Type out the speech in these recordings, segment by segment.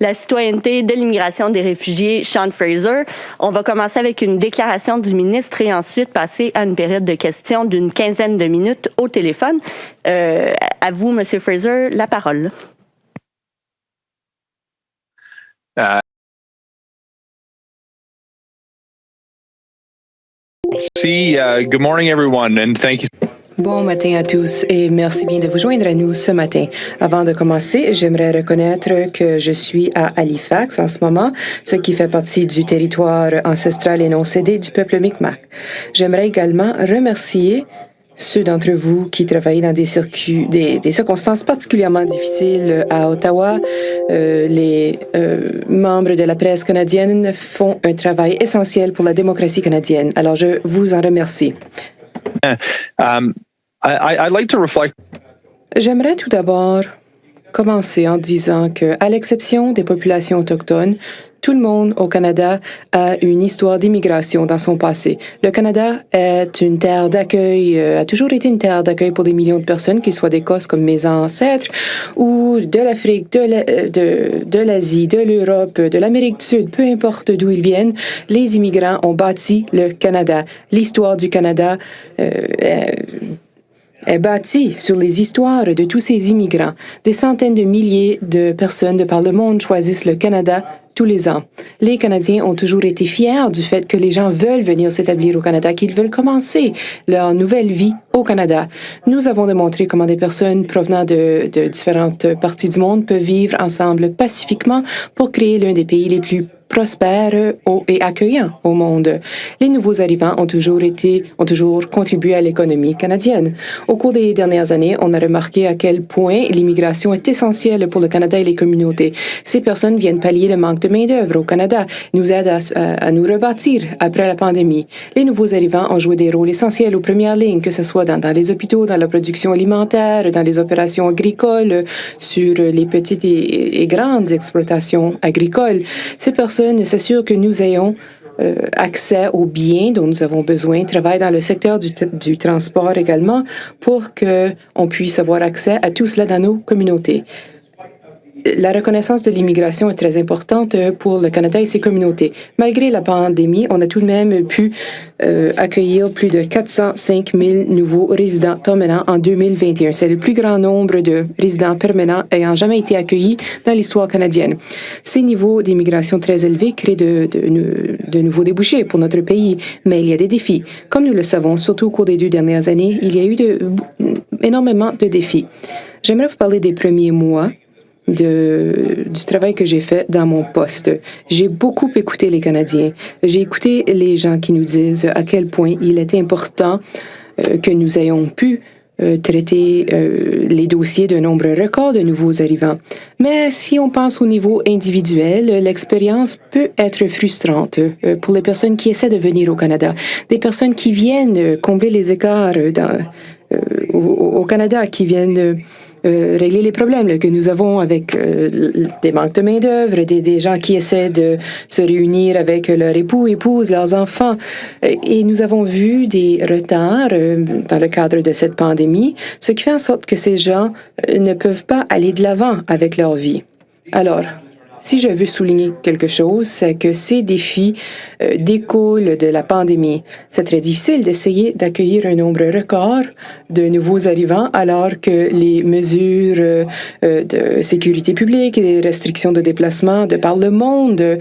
la citoyenneté, de l'immigration, des réfugiés, Sean Fraser. On va commencer avec une déclaration du ministre et ensuite passer à une période de questions d'une quinzaine de minutes au téléphone. À vous, M. Fraser, la parole. Good morning, everyone, and thank you. Bon matin à tous et merci bien de vous joindre à nous ce matin. Avant de commencer, j'aimerais reconnaître que je suis à Halifax en ce moment, ce qui fait partie du territoire ancestral et non cédé du peuple Mi'kmaq. J'aimerais également remercier ceux d'entre vous qui travaillent dans des circonstances particulièrement difficiles à Ottawa. Les membres de la presse canadienne font un travail essentiel pour la démocratie canadienne. Alors, je vous en remercie. I'd like to reflect. J'aimerais tout d'abord commencer en disant que, à l'exception des populations autochtones, tout le monde au Canada a une histoire d'immigration dans son passé. Le Canada est une terre d'accueil, a toujours été une terre d'accueil pour des millions de personnes, qu'ils soient d'Écosse comme mes ancêtres, ou de l'Afrique, de l'Asie, de l'Europe, de l'Amérique du Sud, peu importe d'où ils viennent, les immigrants ont bâti le Canada. L'histoire du Canada est bâtie sur les histoires de tous ces immigrants. Des centaines de milliers de personnes de par le monde choisissent le Canada tous les ans. Les Canadiens ont toujours été fiers du fait que les gens veulent venir s'établir au Canada, qu'ils veulent commencer leur nouvelle vie au Canada. Nous avons démontré comment des personnes provenant de différentes parties du monde peuvent vivre ensemble pacifiquement pour créer l'un des pays les plus prospères et accueillants au monde. Les nouveaux arrivants ont toujours contribué à l'économie canadienne. Au cours des dernières années, on a remarqué à quel point l'immigration est essentielle pour le Canada et les communautés. Ces personnes viennent pallier le manque de main-d'œuvre au Canada, nous aident à nous rebâtir après la pandémie. Les nouveaux arrivants ont joué des rôles essentiels aux premières lignes, que ce soit dans les hôpitaux, dans la production alimentaire, dans les opérations agricoles, sur les petites et grandes exploitations agricoles. Ces personnes s'assurent que nous ayons accès aux biens dont nous avons besoin, travaillent dans le secteur du transport également pour qu'on puisse avoir accès à tout cela dans nos communautés. La reconnaissance de l'immigration est très importante pour le Canada et ses communautés. Malgré la pandémie, on a tout de même pu accueillir plus de 405 000 nouveaux résidents permanents en 2021. C'est le plus grand nombre de résidents permanents ayant jamais été accueillis dans l'histoire canadienne. Ces niveaux d'immigration très élevés créent de nouveaux débouchés pour notre pays, mais il y a des défis. Comme nous le savons, surtout au cours des 2 dernières années, il y a eu énormément de défis. J'aimerais vous parler des premiers mois du travail que j'ai fait dans mon poste. J'ai beaucoup écouté les Canadiens. J'ai écouté les gens qui nous disent à quel point il était important que nous ayons pu traiter les dossiers d'un nombre record de nouveaux arrivants. Mais si on pense au niveau individuel, l'expérience peut être frustrante pour les personnes qui essaient de venir au Canada. Des personnes qui viennent combler les écarts au Canada, qui viennent régler les problèmes que nous avons avec des manques de main-d'œuvre, des gens qui essaient de se réunir avec leur époux, épouse, leurs enfants. Et nous avons vu des retards dans le cadre de cette pandémie, ce qui fait en sorte que ces gens ne peuvent pas aller de l'avant avec leur vie. Alors, si je veux souligner quelque chose, c'est que ces défis découlent de la pandémie. C'est très difficile d'essayer d'accueillir un nombre record de nouveaux arrivants alors que les mesures de sécurité publique et les restrictions de déplacement de par le monde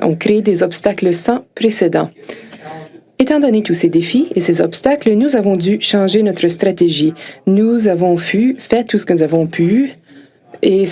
ont créé des obstacles sans précédent. Étant donné tous ces défis et ces obstacles, nous avons dû changer notre stratégie. Nous avons fait tout ce que nous avons pu. Et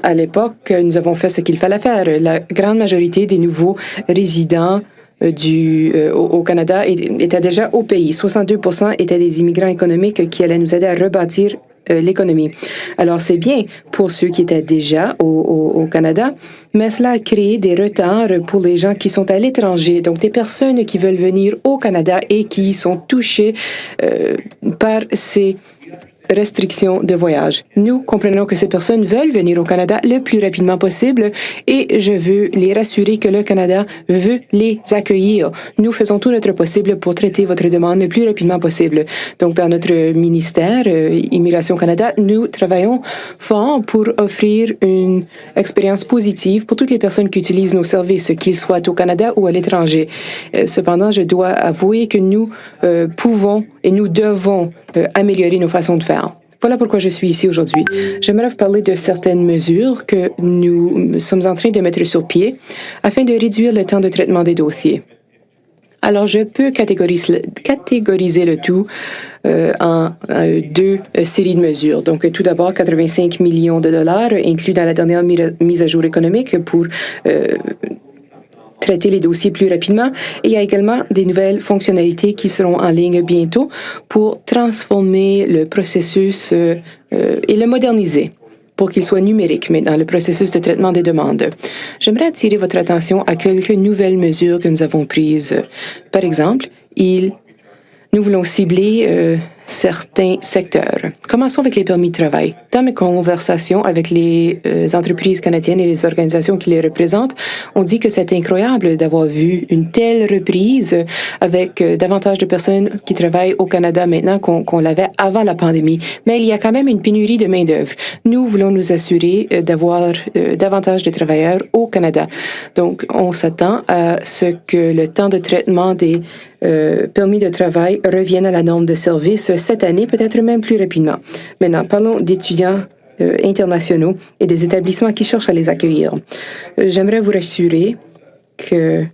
à l'époque, nous avons fait ce qu'il fallait faire. La grande majorité des nouveaux résidents au Canada étaient déjà au pays. 62% étaient des immigrants économiques qui allaient nous aider à rebâtir l'économie. Alors, c'est bien pour ceux qui étaient déjà au Canada, mais cela a créé des retards pour les gens qui sont à l'étranger, donc des personnes qui veulent venir au Canada et qui sont touchées par ces restrictions de voyage. Nous comprenons que ces personnes veulent venir au Canada le plus rapidement possible et je veux les rassurer que le Canada veut les accueillir. Nous faisons tout notre possible pour traiter votre demande le plus rapidement possible. Donc, dans notre ministère, Immigration Canada, nous travaillons fort pour offrir une expérience positive pour toutes les personnes qui utilisent nos services, qu'ils soient au Canada ou à l'étranger. Cependant, je dois avouer que nous pouvons et nous devons améliorer nos façons de faire. Voilà pourquoi je suis ici aujourd'hui. J'aimerais vous parler de certaines mesures que nous sommes en train de mettre sur pied afin de réduire le temps de traitement des dossiers. Alors, je peux catégoriser le tout en deux séries de mesures. Donc, tout d'abord, 85 millions de dollars inclus dans la dernière mise à jour économique pour traiter les dossiers plus rapidement. Et il y a également des nouvelles fonctionnalités qui seront en ligne bientôt pour transformer le processus et le moderniser pour qu'il soit numérique maintenant, le processus de traitement des demandes. J'aimerais attirer votre attention à quelques nouvelles mesures que nous avons prises. Par exemple, nous voulons cibler certains secteurs. Commençons avec les permis de travail. Dans mes conversations avec les entreprises canadiennes et les organisations qui les représentent, on dit que c'est incroyable d'avoir vu une telle reprise avec davantage de personnes qui travaillent au Canada maintenant qu'on l'avait avant la pandémie. Mais il y a quand même une pénurie de main-d'œuvre. Nous voulons nous assurer d'avoir davantage de travailleurs au Canada. Donc, on s'attend à ce que le temps de traitement des permis de travail revienne à la norme de service cette année, peut-être même plus rapidement. Maintenant, parlons d'étudiants internationaux et des établissements qui cherchent à les accueillir. J'aimerais vous rassurer que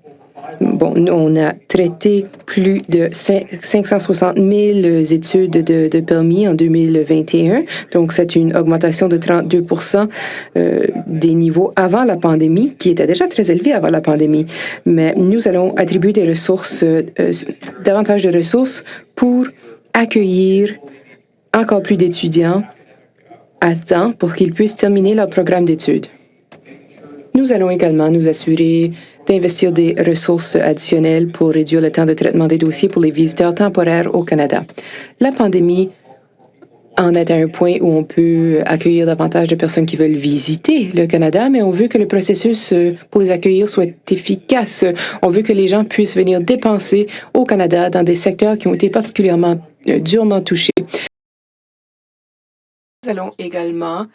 nous, on a traité plus de 560 000 études de permis en 2021. Donc, c'est une augmentation de 32 des niveaux avant la pandémie, qui était déjà très élevé avant la pandémie. Mais nous allons attribuer des ressources, davantage de ressources pour accueillir encore plus d'étudiants à temps pour qu'ils puissent terminer leur programme d'études. Nous allons également nous assurer d'investir des ressources additionnelles pour réduire le temps de traitement des dossiers pour les visiteurs temporaires au Canada. La pandémie en est à un point où on peut accueillir davantage de personnes qui veulent visiter le Canada, mais on veut que le processus pour les accueillir soit efficace. On veut que les gens puissent venir dépenser au Canada dans des secteurs qui ont été particulièrement durement touchés. Nous allons également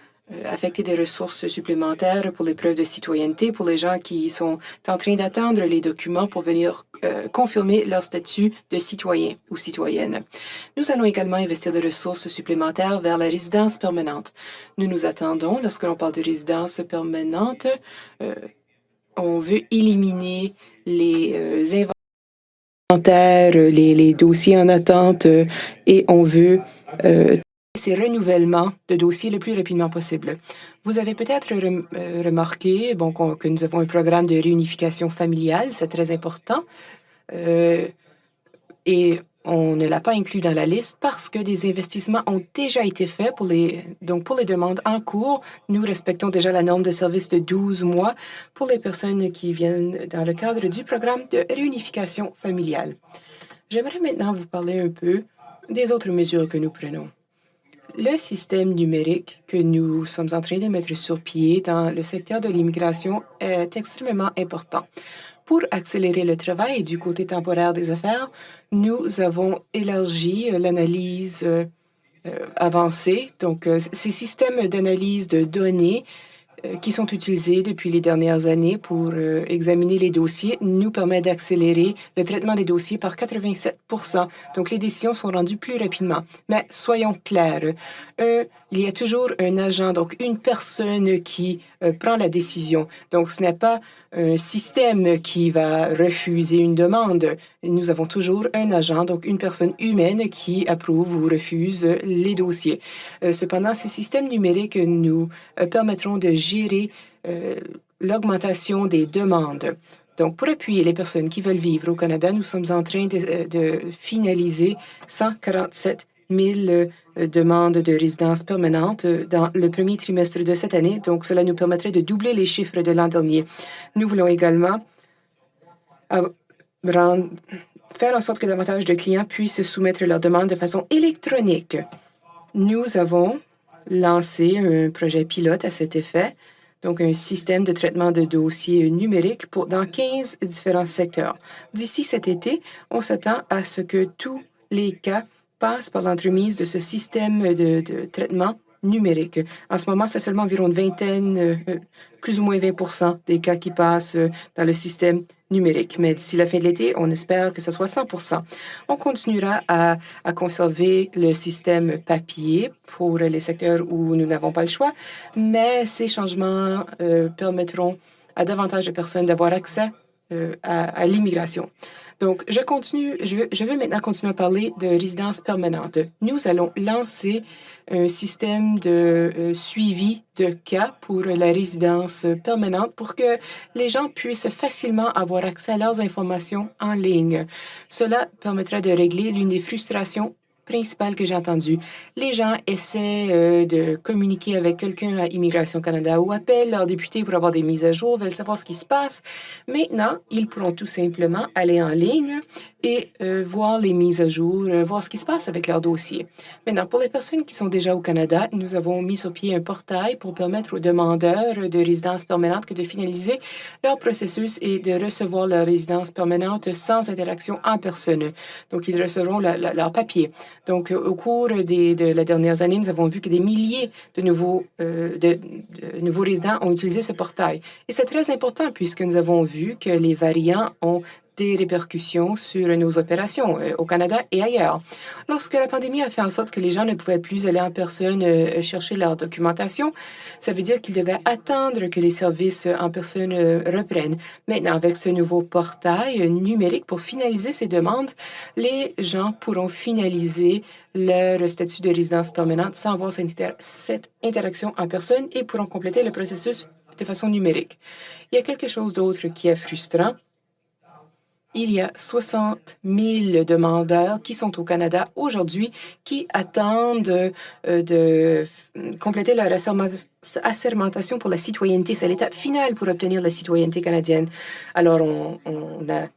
affecter des ressources supplémentaires pour les preuves de citoyenneté pour les gens qui sont en train d'attendre les documents pour venir confirmer leur statut de citoyen ou citoyenne. Nous allons également investir des ressources supplémentaires vers la résidence permanente. Nous nous attendons, lorsque l'on parle de résidence permanente, on veut éliminer les inventaires, les dossiers en attente et on veut ces renouvellements de dossiers le plus rapidement possible. Vous avez peut-être remarqué que nous avons un programme de réunification familiale, c'est très important, et on ne l'a pas inclus dans la liste parce que des investissements ont déjà été faits pour les demandes en cours. Nous respectons déjà la norme de service de 12 mois pour les personnes qui viennent dans le cadre du programme de réunification familiale. J'aimerais maintenant vous parler un peu des autres mesures que nous prenons. Le système numérique que nous sommes en train de mettre sur pied dans le secteur de l'immigration est extrêmement important. Pour accélérer le travail du côté temporaire des affaires, nous avons élargi l'analyse avancée. Donc, ces systèmes d'analyse de données qui sont utilisés depuis les dernières années pour examiner les dossiers nous permettent d'accélérer le traitement des dossiers par 87 %. Donc, les décisions sont rendues plus rapidement. Mais soyons clairs, il y a toujours un agent, donc une personne qui prend la décision. Donc, ce n'est pas un système qui va refuser une demande. Nous avons toujours un agent, donc une personne humaine qui approuve ou refuse les dossiers. Cependant, ces systèmes numériques nous permettront de gérer l'augmentation des demandes. Donc, pour appuyer les personnes qui veulent vivre au Canada, nous sommes en train de finaliser 147 000 demandes de résidence permanente dans le premier trimestre de cette année. Donc, cela nous permettrait de doubler les chiffres de l'an dernier. Nous voulons également faire en sorte que davantage de clients puissent soumettre leurs demandes de façon électronique. Nous avons lancé un projet pilote à cet effet, donc un système de traitement de dossiers numériques dans 15 différents secteurs. D'ici cet été, on s'attend à ce que tous les cas passent par l'entremise de ce système de traitement numérique. En ce moment, c'est seulement environ une vingtaine, plus ou moins 20 des cas qui passent dans le système numérique. Mais d'ici la fin de l'été, on espère que ce soit 100 On continuera à conserver le système papier pour les secteurs où nous n'avons pas le choix, mais ces changements permettront à davantage de personnes d'avoir accès à l'immigration. Donc, je veux maintenant continuer à parler de résidence permanente. Nous allons lancer un système de suivi de cas pour la résidence permanente pour que les gens puissent facilement avoir accès à leurs informations en ligne. Cela permettra de régler l'une des frustrations principales que j'ai entendues. Les gens essaient de communiquer avec quelqu'un à Immigration Canada ou appellent leur député pour avoir des mises à jour, veulent savoir ce qui se passe. Maintenant, ils pourront tout simplement aller en ligne et voir les mises à jour, voir ce qui se passe avec leur dossier. Maintenant, pour les personnes qui sont déjà au Canada, nous avons mis sur pied un portail pour permettre aux demandeurs de résidence permanente que de finaliser leur processus et de recevoir leur résidence permanente sans interaction en personne. Donc, ils recevront leur papier. Donc, au cours de la dernière année, nous avons vu que des milliers de nouveaux résidents ont utilisé ce portail. Et c'est très important puisque nous avons vu que les variants ont des répercussions sur nos opérations au Canada et ailleurs. Lorsque la pandémie a fait en sorte que les gens ne pouvaient plus aller en personne chercher leur documentation, ça veut dire qu'ils devaient attendre que les services en personne reprennent. Maintenant, avec ce nouveau portail numérique pour finaliser ces demandes, les gens pourront finaliser leur statut de résidence permanente sans avoir cette interaction en personne et pourront compléter le processus de façon numérique. Il y a quelque chose d'autre qui est frustrant. Il y a 60 000 demandeurs qui sont au Canada aujourd'hui qui attendent de compléter leur assermentation pour la citoyenneté. C'est l'étape finale pour obtenir la citoyenneté canadienne. Alors, on a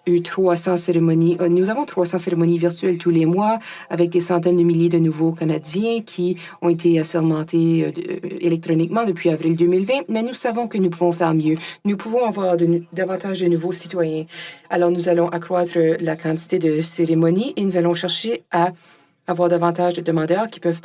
eu 300 cérémonies. Nous avons 300 cérémonies virtuelles tous les mois avec des centaines de milliers de nouveaux Canadiens qui ont été assermentés électroniquement depuis avril 2020, mais nous savons que nous pouvons faire mieux. Nous pouvons avoir davantage de nouveaux citoyens. Alors, nous allons accroître la quantité de cérémonies et nous allons chercher à avoir davantage de demandeurs qui peuvent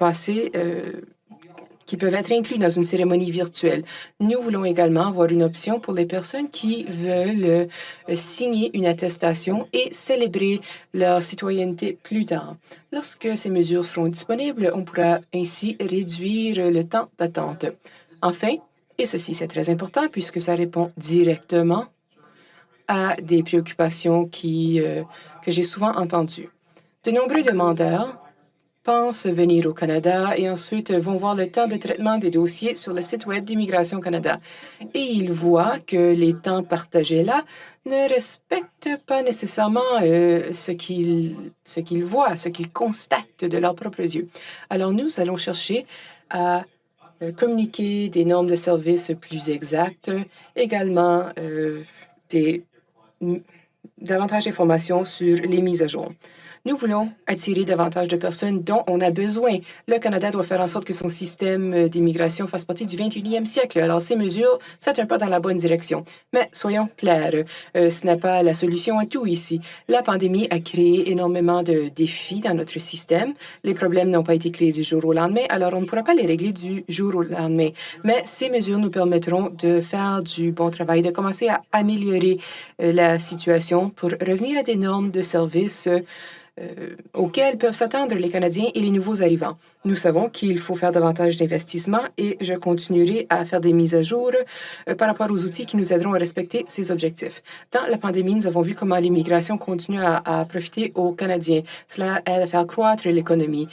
qui peuvent être inclus dans une cérémonie virtuelle. Nous voulons également avoir une option pour les personnes qui veulent signer une attestation et célébrer leur citoyenneté plus tard. Lorsque ces mesures seront disponibles, on pourra ainsi réduire le temps d'attente. Enfin, et ceci c'est très important puisque ça répond directement à des préoccupations que j'ai souvent entendues. De nombreux demandeurs pensent venir au Canada et ensuite vont voir le temps de traitement des dossiers sur le site Web d'Immigration Canada. Et ils voient que les temps partagés là ne respectent pas nécessairement ce qu'ils voient, ce qu'ils constatent de leurs propres yeux. Alors nous allons chercher à communiquer des normes de service plus exactes, également davantage d'informations sur les mises à jour. Nous voulons attirer davantage de personnes dont on a besoin. Le Canada doit faire en sorte que son système d'immigration fasse partie du 21e siècle. Alors, ces mesures, c'est un pas dans la bonne direction. Mais soyons clairs, ce n'est pas la solution à tout ici. La pandémie a créé énormément de défis dans notre système. Les problèmes n'ont pas été créés du jour au lendemain, alors on ne pourra pas les régler du jour au lendemain. Mais ces mesures nous permettront de faire du bon travail, de commencer à améliorer la situation pour revenir à des normes de service auxquels peuvent s'attendre les Canadiens et les nouveaux arrivants. Nous savons qu'il faut faire davantage d'investissements et je continuerai à faire des mises à jour par rapport aux outils qui nous aideront à respecter ces objectifs. Dans la pandémie, nous avons vu comment l'immigration continue à profiter aux Canadiens. Cela aide à faire croître l'économie.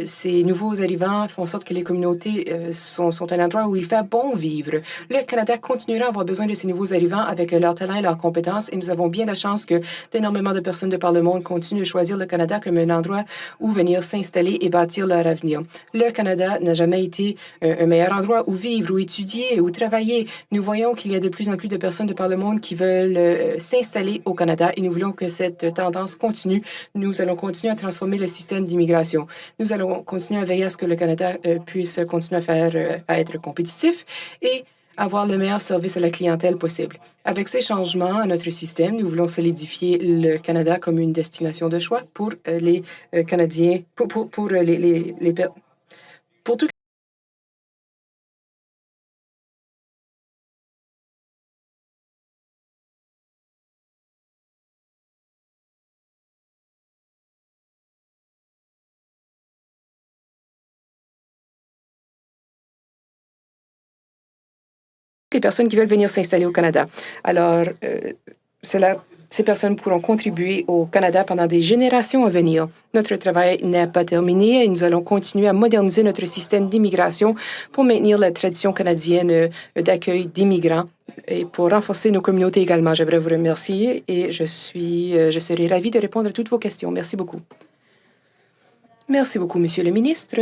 Ces nouveaux arrivants font en sorte que les communautés sont un endroit où il fait bon vivre. Le Canada continuera à avoir besoin de ces nouveaux arrivants avec leur talent et leurs compétences et nous avons bien la chance que d'énormément de personnes de par le monde continuent de choisir le Canada comme un endroit où venir s'installer et bâtir leur avenir. Le Canada n'a jamais été un meilleur endroit où vivre, où étudier, où travailler. Nous voyons qu'il y a de plus en plus de personnes de par le monde qui veulent s'installer au Canada et nous voulons que cette tendance continue. Nous allons continuer à transformer le système d'immigration. Nous allons continuer à veiller à ce que le Canada puisse continuer à être compétitif et avoir le meilleur service à la clientèle possible. Avec ces changements à notre système, nous voulons solidifier le Canada comme une destination de choix pour les Canadiens, pour toutes les personnes qui veulent venir s'installer au Canada. Alors, ces personnes pourront contribuer au Canada pendant des générations à venir. Notre travail n'est pas terminé et nous allons continuer à moderniser notre système d'immigration pour maintenir la tradition canadienne d'accueil d'immigrants et pour renforcer nos communautés également. J'aimerais vous remercier et je serai ravie de répondre à toutes vos questions. Merci beaucoup. Merci beaucoup, Monsieur le ministre.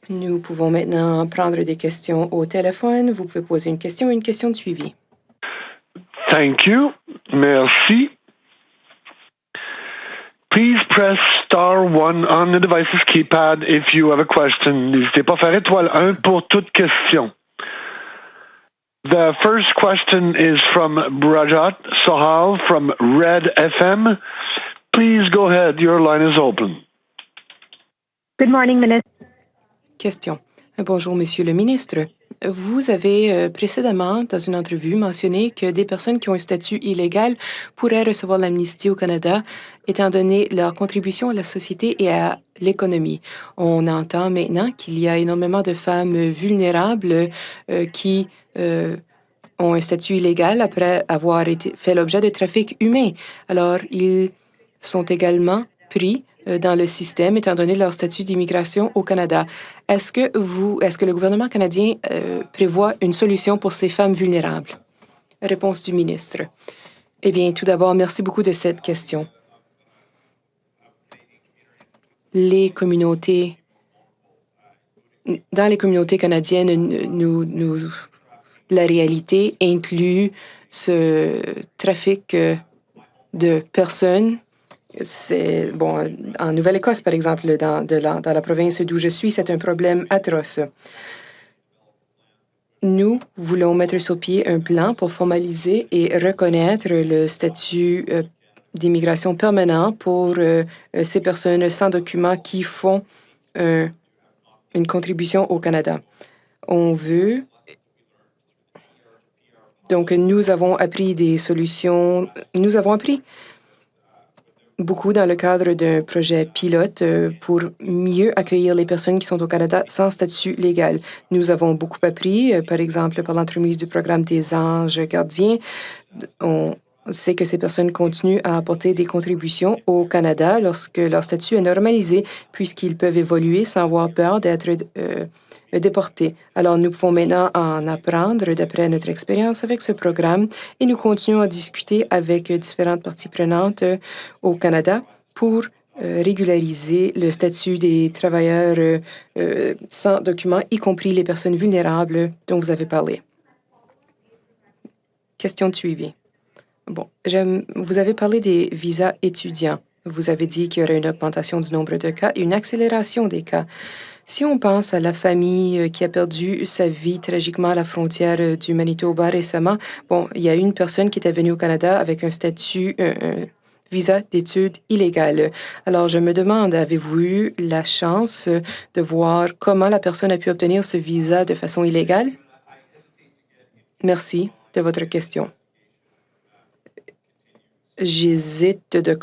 Nous pouvons maintenant prendre des questions au téléphone. Vous pouvez poser une question de suivi. Thank you. Merci. Please press star 1 on the device's keypad if you have a question. N'hésitez pas à faire étoile 1 pour toute question. The first question is from Brajat Sohal from Red FM. Please go ahead. Your line is open. Good morning, Minister. Question. Bonjour, Monsieur le ministre. Vous avez précédemment, dans une entrevue, mentionné que des personnes qui ont un statut illégal pourraient recevoir l'amnistie au Canada, étant donné leur contribution à la société et à l'économie. On entend maintenant qu'il y a énormément de femmes vulnérables qui ont un statut illégal après avoir fait l'objet de trafic humain. Alors, ils sont également pris dans le système, étant donné leur statut d'immigration au Canada. Est-ce que le gouvernement canadien prévoit une solution pour ces femmes vulnérables? Réponse du ministre. Eh bien, tout d'abord, merci beaucoup de cette question. Dans les communautés canadiennes, la réalité inclut ce trafic de personnes. C'est en Nouvelle-Écosse, par exemple, dans la province d'où je suis, c'est un problème atroce. Nous voulons mettre sur pied un plan pour formaliser et reconnaître le statut d'immigration permanent pour ces personnes sans documents qui font une contribution au Canada. Donc, nous avons appris des solutions. Nous avons appris beaucoup dans le cadre d'un projet pilote pour mieux accueillir les personnes qui sont au Canada sans statut légal. Nous avons beaucoup appris, par exemple, par l'entremise du programme des anges gardiens. On sait que ces personnes continuent à apporter des contributions au Canada lorsque leur statut est normalisé, puisqu'ils peuvent évoluer sans avoir peur d'être déportés. Alors, nous pouvons maintenant en apprendre d'après notre expérience avec ce programme et nous continuons à discuter avec différentes parties prenantes au Canada pour régulariser le statut des travailleurs sans documents, y compris les personnes vulnérables dont vous avez parlé. Question de suivi. Bon, vous avez parlé des visas étudiants. Vous avez dit qu'il y aurait une augmentation du nombre de cas et une accélération des cas. Si on pense à la famille qui a perdu sa vie tragiquement à la frontière du Manitoba récemment, il y a une personne qui était venue au Canada avec un statut, un visa d'études illégal. Alors, je me demande, avez-vous eu la chance de voir comment la personne a pu obtenir ce visa de façon illégale? Merci de votre question. J'hésite à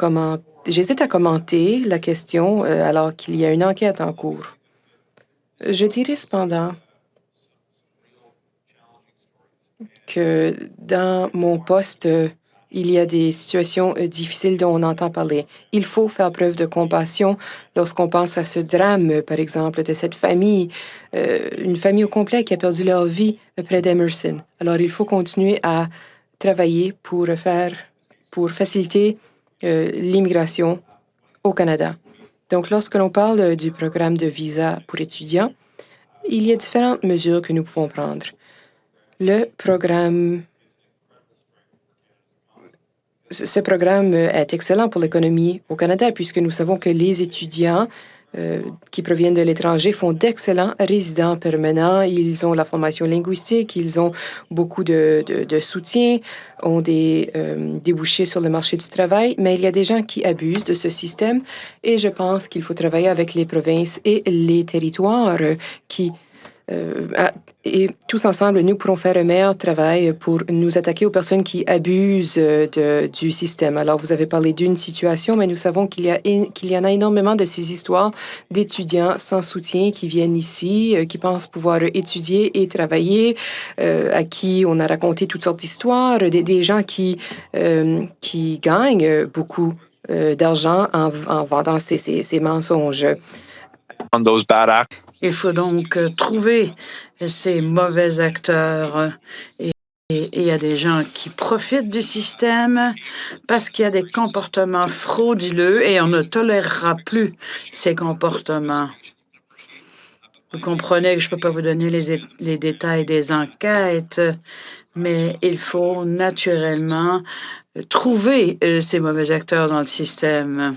commenter la question alors qu'il y a une enquête en cours. Je dirais cependant que dans mon poste, il y a des situations difficiles dont on entend parler. Il faut faire preuve de compassion lorsqu'on pense à ce drame, par exemple, de cette famille, une famille au complet qui a perdu leur vie près d'Emerson. Alors, il faut continuer à travailler pour faciliter l'immigration au Canada. Donc, lorsque l'on parle du programme de visa pour étudiants, il y a différentes mesures que nous pouvons prendre. Ce programme est excellent pour l'économie au Canada puisque nous savons que les étudiants qui proviennent de l'étranger font d'excellents résidents permanents. Ils ont la formation linguistique, ils ont beaucoup de soutien, ont des débouchés sur le marché du travail, mais il y a des gens qui abusent de ce système et je pense qu'il faut travailler avec les provinces et les territoires et tous ensemble, nous pourrons faire un meilleur travail pour nous attaquer aux personnes qui abusent du système. Alors, vous avez parlé d'une situation, mais nous savons qu'il y en a énormément de ces histoires d'étudiants sans soutien qui viennent ici, qui pensent pouvoir étudier et travailler, à qui on a raconté toutes sortes d'histoires, des gens qui gagnent beaucoup d'argent en vendant ces mensonges. On those bad acts. Il faut donc trouver ces mauvais acteurs. Et il y a des gens qui profitent du système parce qu'il y a des comportements frauduleux et on ne tolérera plus ces comportements. Vous comprenez que je ne peux pas vous donner les détails des enquêtes, mais il faut naturellement trouver ces mauvais acteurs dans le système.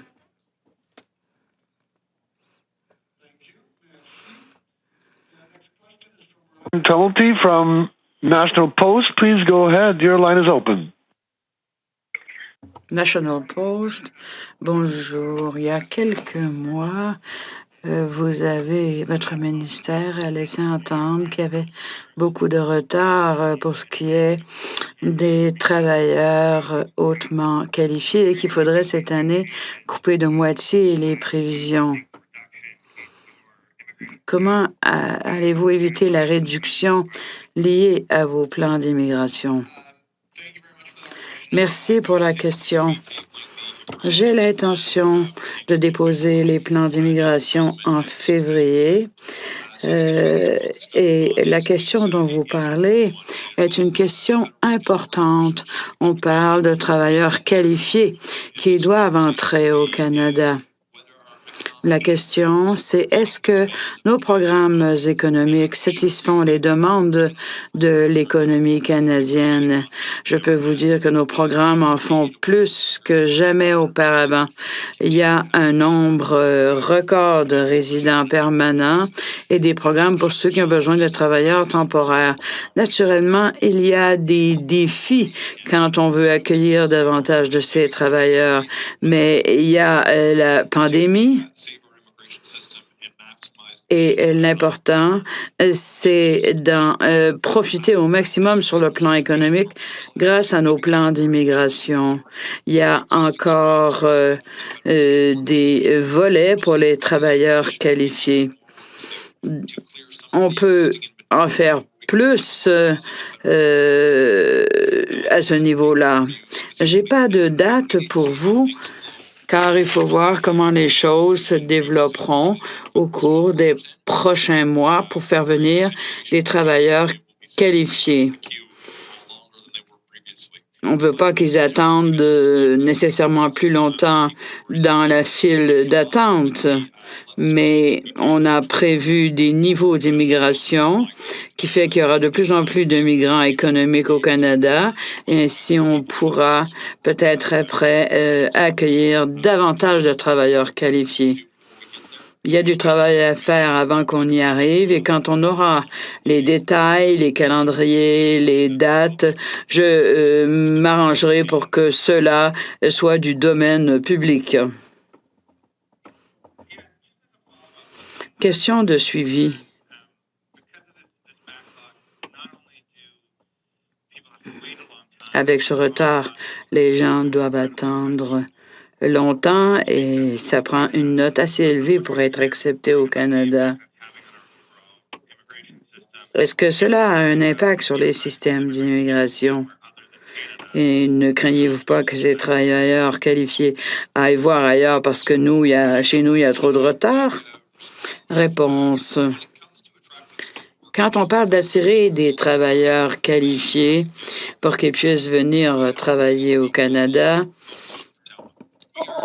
Tumulty from National Post, please go ahead. Your line is open. National Post, bonjour. Il y a quelques mois, votre ministère a laissé entendre qu'il y avait beaucoup de retard pour ce qui est des travailleurs hautement qualifiés et qu'il faudrait cette année couper de moitié les prévisions. Comment allez-vous éviter la réduction liée à vos plans d'immigration? Merci pour la question. J'ai l'intention de déposer les plans d'immigration en février. Et la question dont vous parlez est une question importante. On parle de travailleurs qualifiés qui doivent entrer au Canada. La question, c'est est-ce que nos programmes économiques satisfont les demandes de l'économie canadienne? Je peux vous dire que nos programmes en font plus que jamais auparavant. Il y a un nombre record de résidents permanents et des programmes pour ceux qui ont besoin de travailleurs temporaires. Naturellement, il y a des défis quand on veut accueillir davantage de ces travailleurs, mais il y a la pandémie. Et l'important, c'est d'en profiter au maximum sur le plan économique grâce à nos plans d'immigration. Il y a encore des volets pour les travailleurs qualifiés. On peut en faire plus à ce niveau-là. J'ai pas de date pour vous, car il faut voir comment les choses se développeront au cours des prochains mois pour faire venir des travailleurs qualifiés. On ne veut pas qu'ils attendent nécessairement plus longtemps dans la file d'attente, mais on a prévu des niveaux d'immigration qui fait qu'il y aura de plus en plus de migrants économiques au Canada et ainsi on pourra peut-être après accueillir davantage de travailleurs qualifiés. Il y a du travail à faire avant qu'on y arrive et quand on aura les détails, les calendriers, les dates, je m'arrangerai pour que cela soit du domaine public. Question de suivi. Avec ce retard, les gens doivent attendre longtemps et ça prend une note assez élevée pour être accepté au Canada. Est-ce que cela a un impact sur les systèmes d'immigration? Et ne craignez-vous pas que ces travailleurs qualifiés aillent voir ailleurs parce que chez nous, il y a trop de retard? Réponse. Quand on parle d'attirer des travailleurs qualifiés pour qu'ils puissent venir travailler au Canada,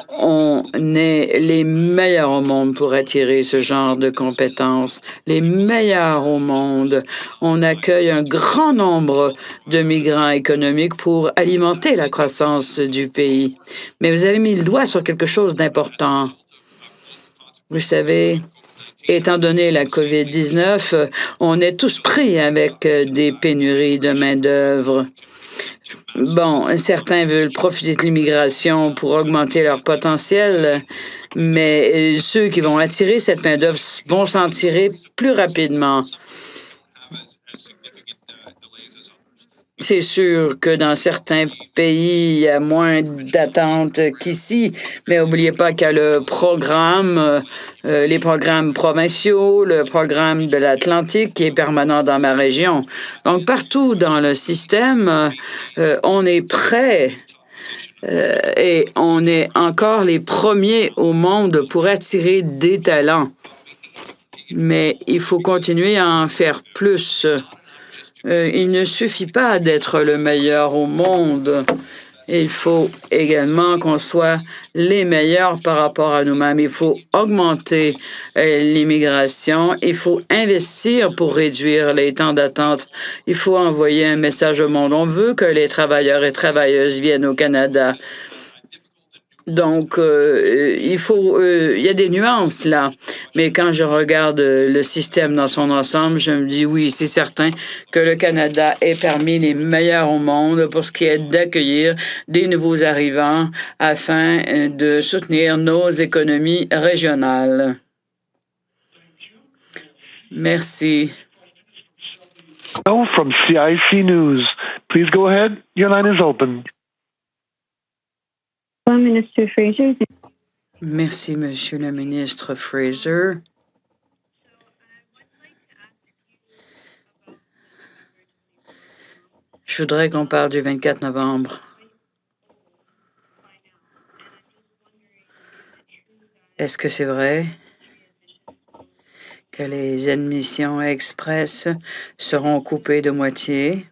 on est les meilleurs au monde pour attirer ce genre de compétences, les meilleurs au monde. On accueille un grand nombre de migrants économiques pour alimenter la croissance du pays. Mais vous avez mis le doigt sur quelque chose d'important. Vous savez, étant donné la COVID-19, on est tous pris avec des pénuries de main-d'œuvre. Bon, certains veulent profiter de l'immigration pour augmenter leur potentiel, mais ceux qui vont attirer cette main-d'œuvre vont s'en tirer plus rapidement. C'est sûr que dans certains pays, il y a moins d'attentes qu'ici, mais n'oubliez pas qu'il y a le programme, les programmes provinciaux, le programme de l'Atlantique qui est permanent dans ma région. Donc, partout dans le système, on est prêt et on est encore les premiers au monde pour attirer des talents. Mais il faut continuer à en faire plus. Il ne suffit pas d'être le meilleur au monde. Il faut également qu'on soit les meilleurs par rapport à nous-mêmes. Il faut augmenter l'immigration. Il faut investir pour réduire les temps d'attente. Il faut envoyer un message au monde. On veut que les travailleurs et travailleuses viennent au Canada. Donc, il y a des nuances là, mais quand je regarde le système dans son ensemble, je me dis oui, c'est certain que le Canada est parmi les meilleurs au monde pour ce qui est d'accueillir des nouveaux arrivants afin de soutenir nos économies régionales. Merci. From CIC News. Please go ahead. Your line is open. Minister Fraser. Merci, Monsieur le ministre Fraser. Je voudrais qu'on parle du 24 novembre. Est-ce que c'est vrai que les admissions express seront coupées de moitié?